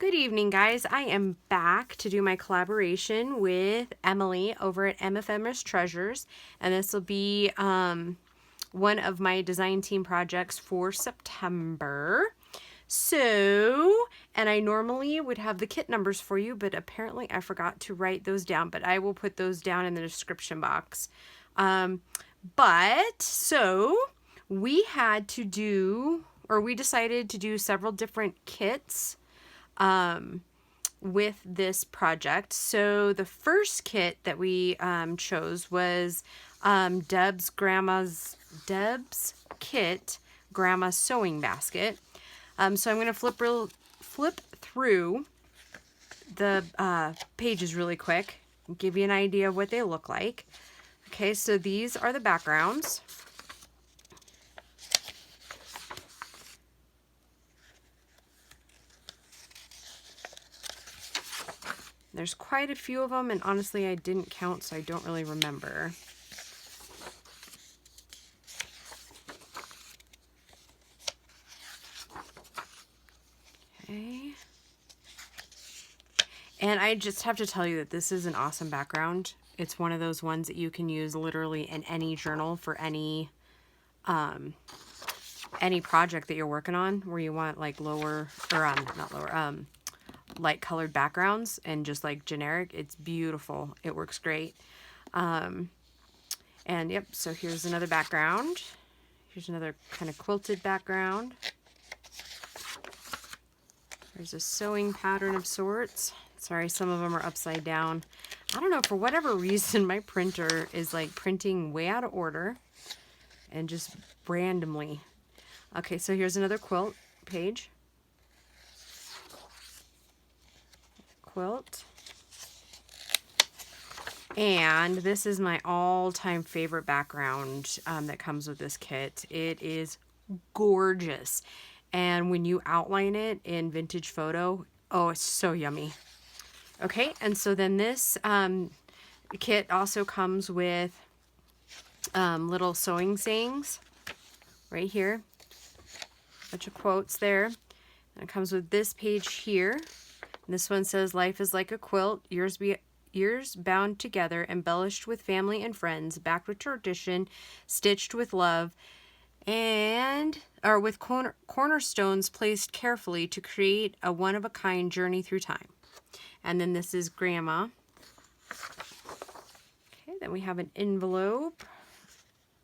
Good evening, guys. I am back to do my collaboration with Emily over at Emmephemras Treasures, and this will be one of my design team projects for September. So, and I normally would have the kit numbers for you, but apparently I forgot to write those down, but I will put those down in the description box. So we had to do, or we decided to do several different kits with this project. So the first kit that we chose was Deb's kit grandma sewing basket. So I'm going to flip through the pages really quick and give you an idea of what they look like. Okay, so these are the backgrounds. There's quite a few of them, and honestly, I didn't count, so I don't really remember. Okay. And I just have to tell you that this is an awesome background. It's one of those ones that you can use literally in any journal for any project that you're working on where you want like light colored backgrounds and just like generic. It's beautiful. It works great. And yep, so here's another background. Here's another kind of quilted background. There's a sewing pattern of sorts. Sorry, some of them are upside down. I don't know, for whatever reason, my printer is like printing way out of order and just randomly. Okay, so here's another quilt page. Quilt. And this is my all-time favorite background that comes with this kit. It is gorgeous. And when you outline it in Vintage Photo, oh, it's so yummy. Okay, and so then this kit also comes with little sewing sayings right here. A bunch of quotes there. And it comes with this page here. And this one says, "Life is like a quilt, years bound together, embellished with family and friends, backed with tradition, stitched with love, or with cornerstones placed carefully to create a one-of-a-kind journey through time." And then this is Grandma. Okay, then we have an envelope.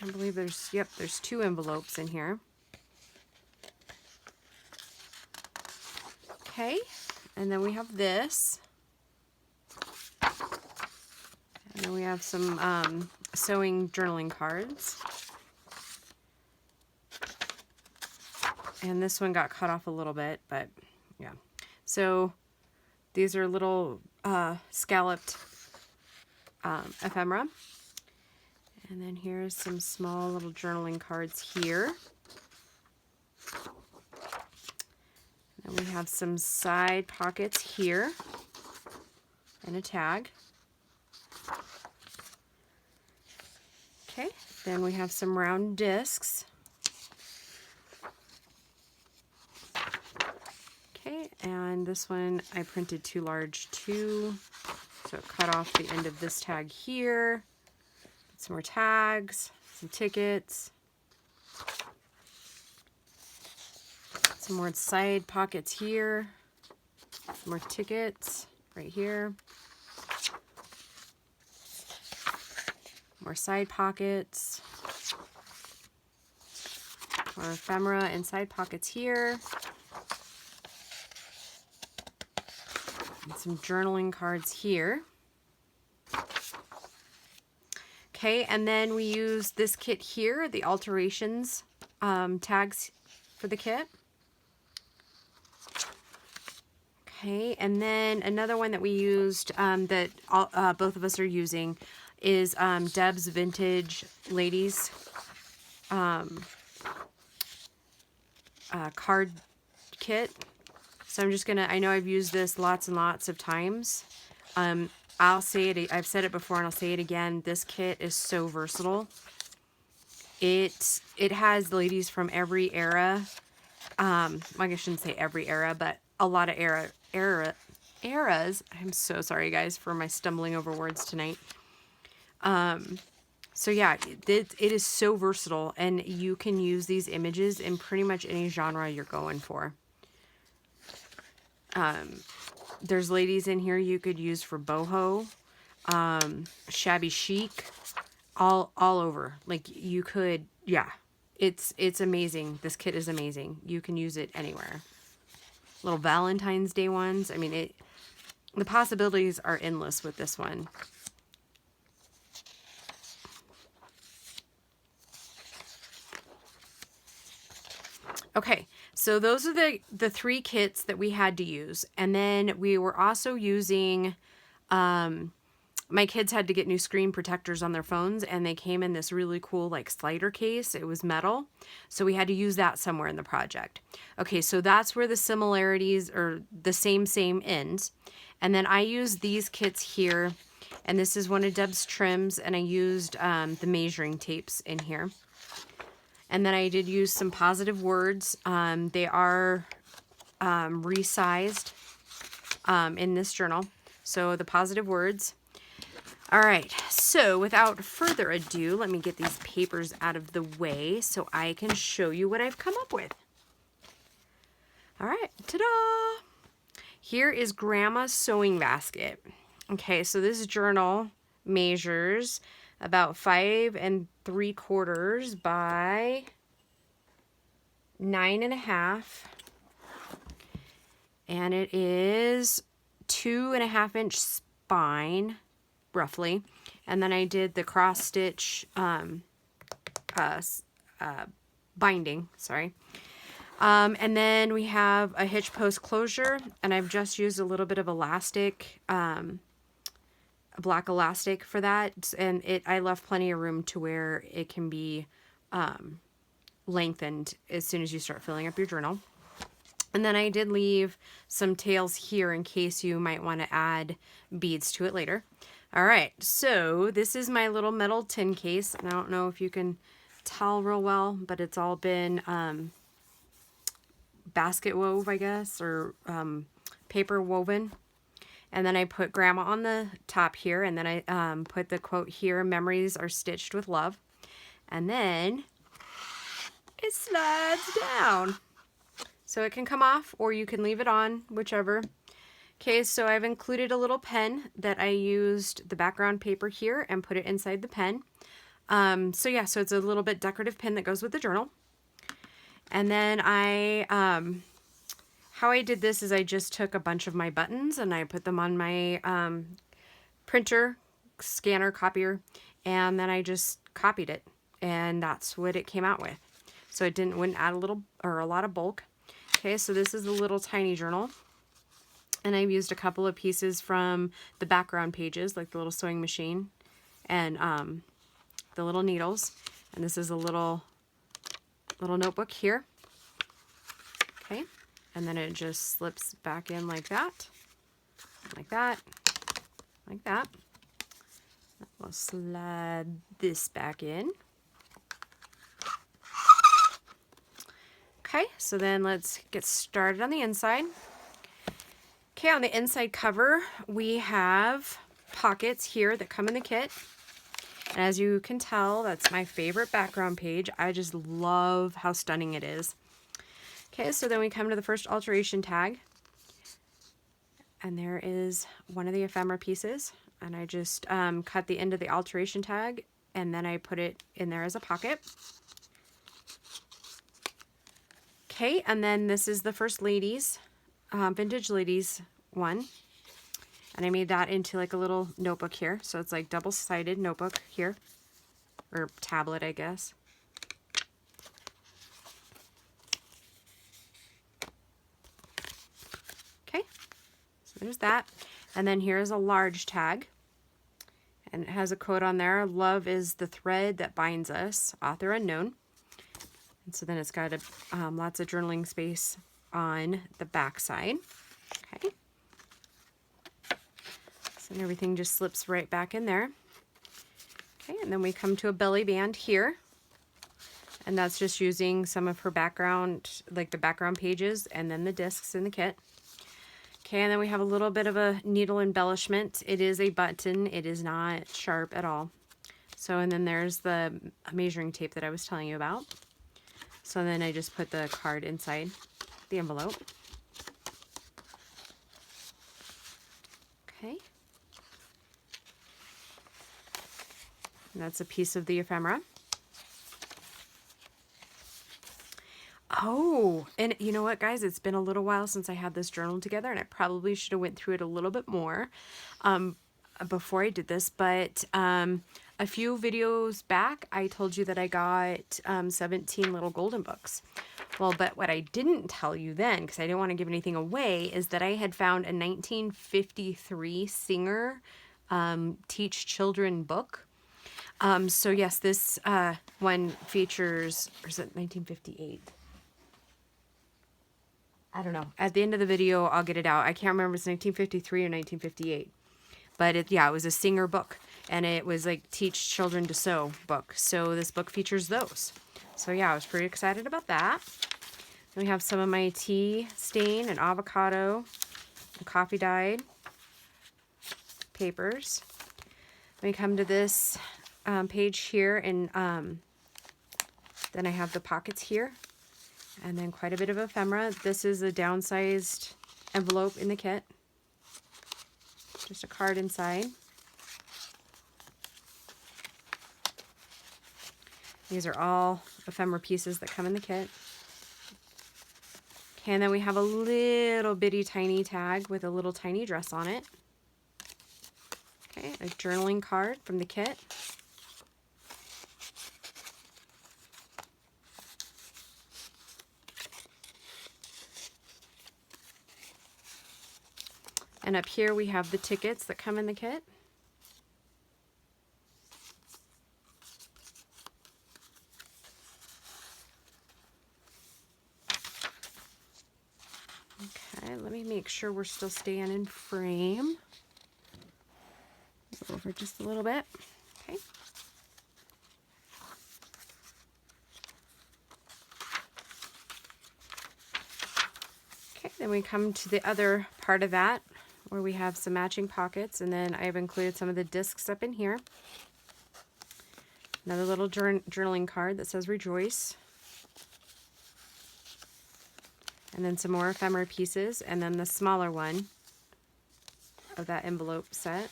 I believe there's two envelopes in here. Okay, and then we have this. And then we have some sewing journaling cards. And this one got cut off a little bit, but yeah. So these are little scalloped ephemera. And then here's some small little journaling cards here. And we have some side pockets here and a tag. Okay, then we have some round discs. Okay, and this one I printed too large too, so it cut off the end of this tag here. Some more tags, some tickets, some more side pockets here, some more tickets right here, more side pockets, more ephemera and side pockets here. And some journaling cards here. Okay, and then we use this kit here, the Alterations tags for the kit. Okay, and then another one that we used that both of us are using is Deb's Vintage Ladies card kit. So I'm just gonna, I know I've used this lots and lots of times. I'll say it, I've said it before and I'll say it again, this kit is so versatile. It has ladies from every era. I shouldn't say every era, but a lot of eras. I'm so sorry, guys, for my stumbling over words tonight. So yeah, it is so versatile, and you can use these images in pretty much any genre you're going for. There's ladies in here you could use for boho, shabby chic, all over. Like you could, yeah, it's amazing. This kit is amazing. You can use it anywhere. Little Valentine's Day ones. I mean, the possibilities are endless with this one. Okay, so those are the 3 kits that we had to use. And then we were also using, my kids had to get new screen protectors on their phones, and they came in this really cool like slider case. It was metal, so we had to use that somewhere in the project. Okay, so that's where the similarities, or the same ends. And then I used these kits here, and this is one of Deb's trims, and I used the measuring tapes in here. And then I did use some positive words. They are resized in this journal. So the positive words. All right, so without further ado, let me get these papers out of the way so I can show you what I've come up with. All right, ta-da! Here is Grandma's sewing basket. Okay, so this journal measures about 5 3/4 by 9 1/2, and it is 2.5 inch spine, roughly. And then I did the cross stitch binding, sorry. And then we have a hitch post closure, and I've just used a little bit of elastic, a black elastic for that, and I left plenty of room to where it can be lengthened as soon as you start filling up your journal. And then I did leave some tails here in case you might want to add beads to it later. All right, so this is my little metal tin case, and I don't know if you can tell real well, but it's all been basket wove, I guess, or paper woven. And then I put Grandma on the top here, and then I put the quote here, "Memories are stitched with love." And then it slides down. So it can come off, or you can leave it on, whichever. Okay, so I've included a little pen that I used the background paper here and put it inside the pen. So yeah, so it's a little bit decorative pin that goes with the journal. And then how I did this is I just took a bunch of my buttons and I put them on my printer, scanner, copier, and then I just copied it, and that's what it came out with. So it wouldn't add a lot of bulk. Okay, so this is a little tiny journal, and I've used a couple of pieces from the background pages, like the little sewing machine and the little needles. And this is a little notebook here. Okay. And then it just slips back in like that, like that, like that. We'll slide this back in. Okay, so then let's get started on the inside. Okay, on the inside cover, we have pockets here that come in the kit. And as you can tell, that's my favorite background page. I just love how stunning it is. Okay, so then we come to the first alteration tag, and there is one of the ephemera pieces, and I just cut the end of the alteration tag, and then I put it in there as a pocket. Okay, and then this is the first ladies, vintage ladies one, and I made that into like a little notebook here, so it's like double-sided notebook here, or tablet, I guess. Okay, so there's that. And then here's a large tag, and it has a quote on there: "Love is the thread that binds us, author unknown." And so then it's got lots of journaling space on the back side. Okay, so everything just slips right back in there. Okay, and then we come to a belly band here, and that's just using some of her background, like the background pages, and then the discs in the kit. Okay, and then we have a little bit of a needle embellishment. It is a button. It is not sharp at all. So, and then there's the measuring tape that I was telling you about. So then I just put the card inside the envelope. Okay. And that's a piece of the ephemera. Oh, and you know what, guys? It's been a little while since I had this journal together, and I probably should have went through it a little bit more before I did this. But a few videos back, I told you that I got 17 little golden books. Well, but what I didn't tell you then, because I didn't want to give anything away, is that I had found a 1953 Singer Teach Children book. So yes, this one features, or is it 1958? I don't know. At the end of the video, I'll get it out. I can't remember if it's 1953 or 1958. But it was a Singer book. And it was like Teach Children to Sew book. So this book features those. So yeah, I was pretty excited about that. Then we have some of my tea stain and avocado and coffee dyed papers. Then we come to this page here, and then I have the pockets here. And then quite a bit of ephemera. This is a downsized envelope in the kit. Just a card inside. These are all ephemera pieces that come in the kit. Okay, and then we have a little bitty tiny tag with a little tiny dress on it. Okay, a journaling card from the kit. And up here we have the tickets that come in the kit. Okay, let me make sure we're still staying in frame. Go over just a little bit. Okay. Okay, then we come to the other part of that, where we have some matching pockets, and then I've included some of the discs up in here. Another little journaling card that says Rejoice. And then some more ephemera pieces, and then the smaller one of that envelope set.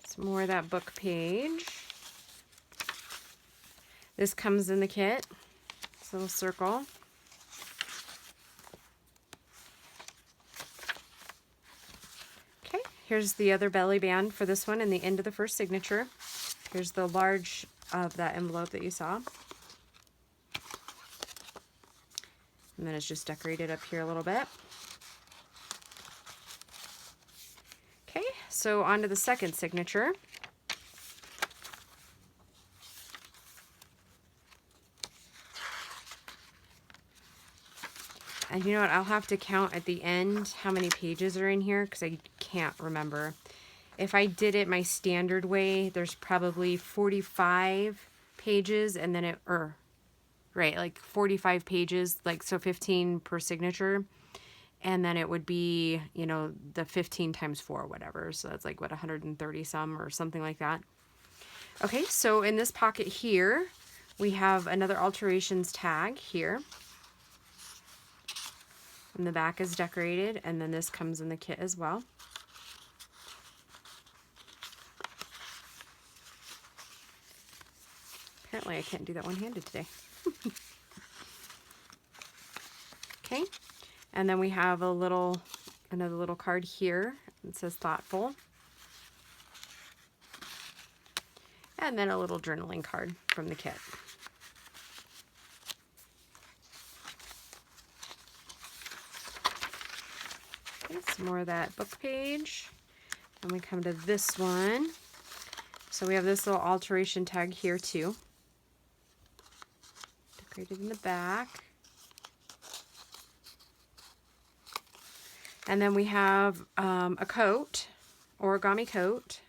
Some more of that book page. This comes in the kit. This little circle. Okay, here's the other belly band for this one and the end of the first signature. Here's the large of that envelope that you saw. And then it's just decorated up here a little bit. Okay, so on to the second signature. And you know what, I'll have to count at the end how many pages are in here, because I can't remember. If I did it my standard way, there's probably 45 pages, and then right, like 45 pages, like so 15 per signature. And then it would be, you know, the 15 times 4, whatever. So that's like, what, 130 some or something like that. Okay, so in this pocket here, we have another Alterations tag here. And the back is decorated, and then this comes in the kit as well. Apparently I can't do that one-handed today. Okay, and then we have another little card here. It says Thoughtful. And then a little journaling card from the kit. Okay, some more of that book page. And we come to this one. So we have this little alteration tag here too. Decorated in the back. And then we have a coat, origami coat.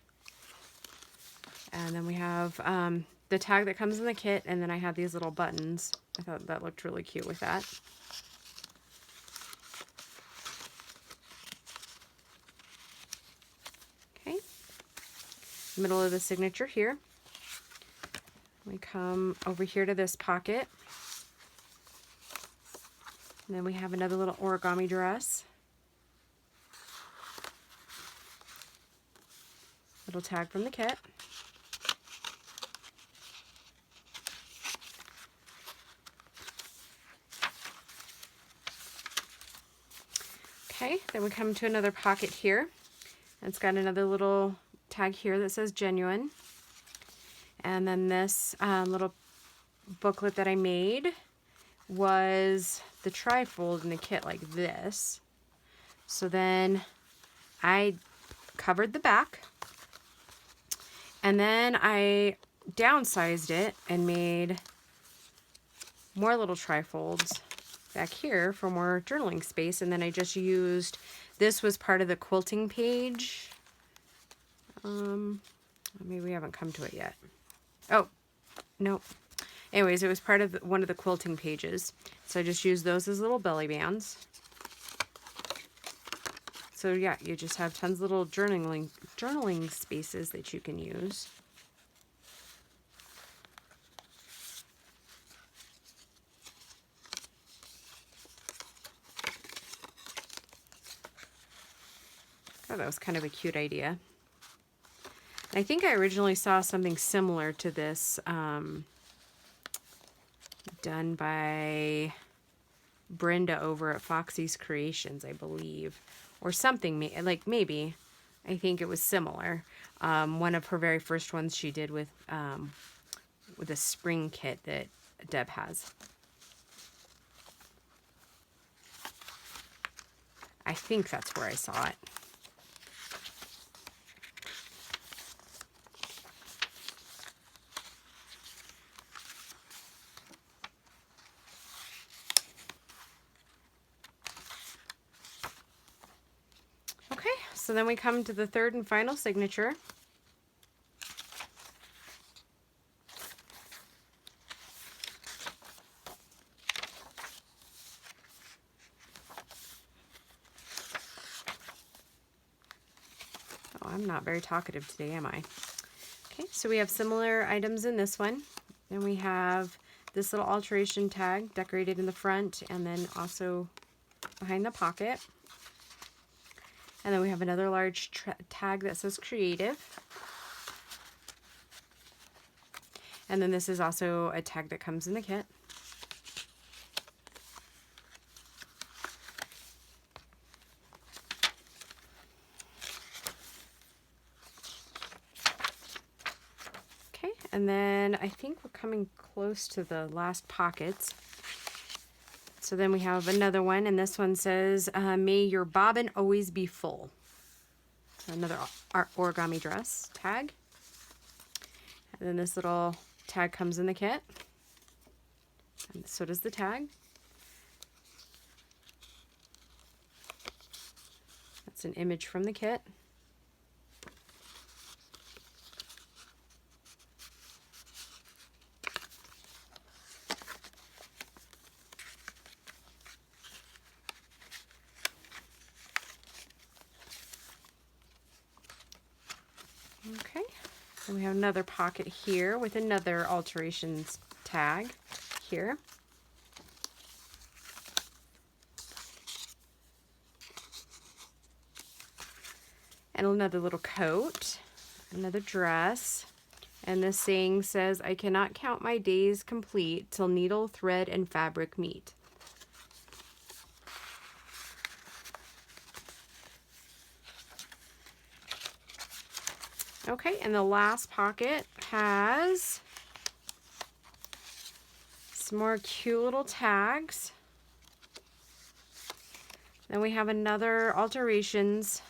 And then we have the tag that comes in the kit, and then I have these little buttons. I thought that looked really cute with that. Okay, middle of the signature here. We come over here to this pocket. And then we have another little origami dress. Little tag from the kit. Okay, then we come to another pocket here. And it's got another little tag here that says genuine. And then this little booklet that I made was the trifold in the kit like this. So then I covered the back, and then I downsized it and made more little trifolds back here for more journaling space. And then I just used, this was part of the quilting page. Maybe we haven't come to it yet. Oh, no. Anyways, it was part of one of the quilting pages. So I just used those as little belly bands. So yeah, you just have tons of little journaling spaces that you can use. Oh, that was kind of a cute idea. And I think I originally saw something similar to this done by Brenda over at Foxy's Creations, I believe. Or something, like maybe. I think it was similar. One of her very first ones she did with a spring kit that Deb has. I think that's where I saw it. So then we come to the third and final signature. Oh, I'm not very talkative today, am I? Okay, so we have similar items in this one. Then we have this little alteration tag decorated in the front and then also behind the pocket. And then we have another large tag that says creative. And then this is also a tag that comes in the kit. Okay, and then I think we're coming close to the last pockets. So then we have another one, and this one says, may your bobbin always be full. So another origami dress tag. And then this little tag comes in the kit. And so does the tag. That's an image from the kit. Okay, and we have another pocket here with another alterations tag here. And another little coat, another dress. And this saying says, I cannot count my days complete till needle, thread, and fabric meet. Okay, and the last pocket has some more cute little tags. Then we have another alterations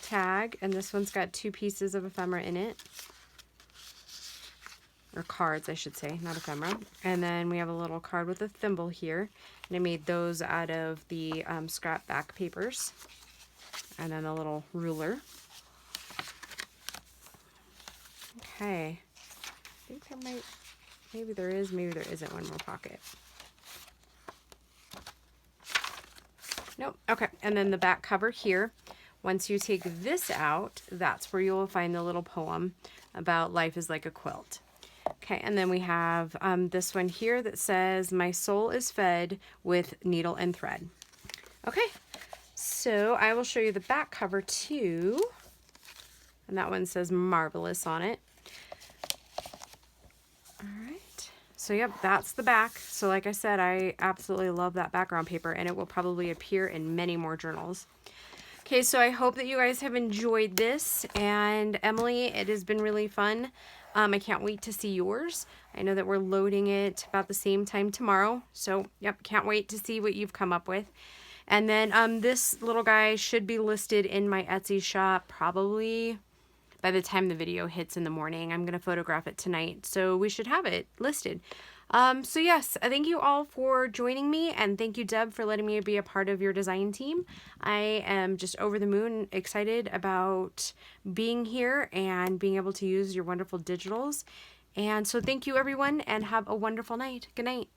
tag, and this one's got 2 pieces of ephemera in it. Or cards, I should say, not ephemera. And then we have a little card with a thimble here. And I made those out of the scrap back papers. And then a little ruler. Okay, think there might, maybe there is, maybe there isn't one more pocket. Nope. Okay. And then the back cover here, once you take this out, that's where you'll find the little poem about life is like a quilt. Okay. And then we have this one here that says, my soul is fed with needle and thread. Okay. So I will show you the back cover too. And that one says marvelous on it. All right. So yep, that's the back. So like I said, I absolutely love that background paper, and it will probably appear in many more journals. Okay, so I hope that you guys have enjoyed this, and Emily, it has been really fun. I can't wait to see yours. I know that we're loading it about the same time tomorrow. So yep, can't wait to see what you've come up with. And then this little guy should be listed in my Etsy shop probably by the time the video hits in the morning. I'm going to photograph it tonight, so we should have it listed. So yes, thank you all for joining me, and thank you, Deb, for letting me be a part of your design team. I am just over the moon excited about being here and being able to use your wonderful digitals. And so thank you, everyone, and have a wonderful night. Good night.